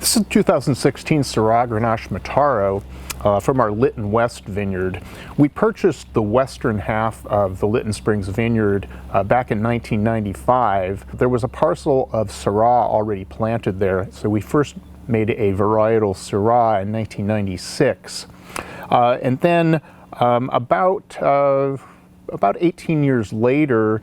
This is 2016 Syrah Grenache Mataro from our Lytton West vineyard. We purchased the western half of the Lytton Springs vineyard back in 1995. There was a parcel of Syrah already planted there, so we first made a varietal Syrah in 1996. And then about 18 years later,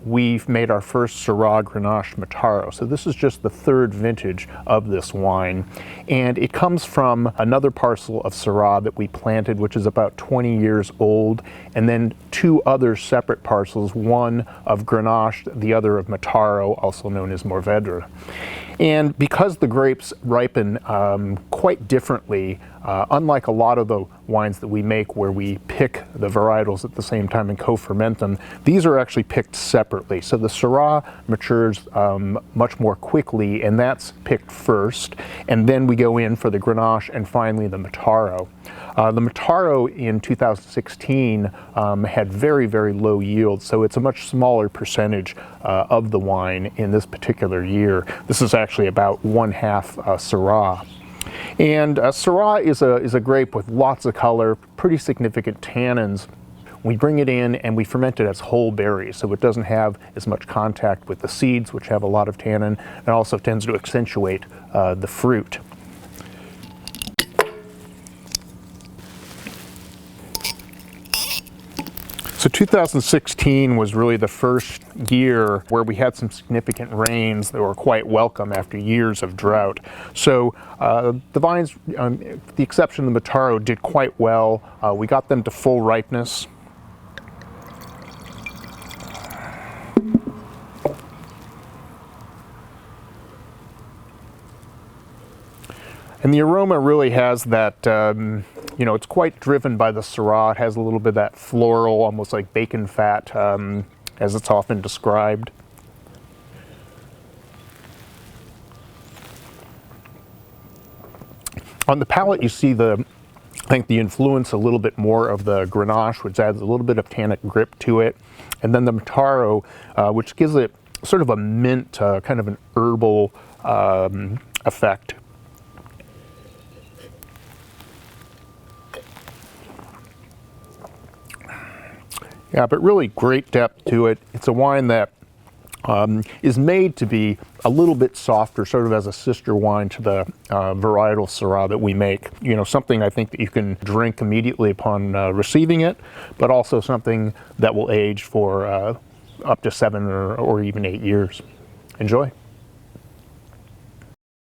we've made our first Syrah Grenache Mataro. So this is just the third vintage of this wine. And it comes from another parcel of Syrah that we planted, which is about 20 years old, and then two other separate parcels, one of Grenache, the other of Mataro, also known as Mourvedre. And because the grapes ripen quite differently, unlike a lot of the wines that we make where we pick the varietals at the same time and co-ferment them, these are actually picked separately. So the Syrah matures much more quickly, and that's picked first, and then we go in for the Grenache and finally the Mataro. The Mataro in 2016 had very, very low yield, so it's a much smaller percentage of the wine in this particular year. This is actually about 1/2 Syrah. And Syrah is a grape with lots of color, pretty significant tannins. We bring it in and we ferment it as whole berries, so it doesn't have as much contact with the seeds, which have a lot of tannin, and also tends to accentuate the fruit. So 2016 was really the first year where we had some significant rains that were quite welcome after years of drought. So the vines, with the exception of the Mataro, did quite well. We got them to full ripeness. And the aroma really has that, you know, it's quite driven by the Syrah. It has a little bit of that floral, almost like bacon fat, as it's often described. On the palate, you see I think the influence a little bit more of the Grenache, which adds a little bit of tannic grip to it. And then the Mataro, which gives it sort of a mint, kind of an herbal effect. Yeah, but really great depth to it. It's a wine that is made to be a little bit softer, sort of as a sister wine to the varietal Syrah that we make. You know, something I think that you can drink immediately upon receiving it, but also something that will age for up to 7 or even 8 years. Enjoy.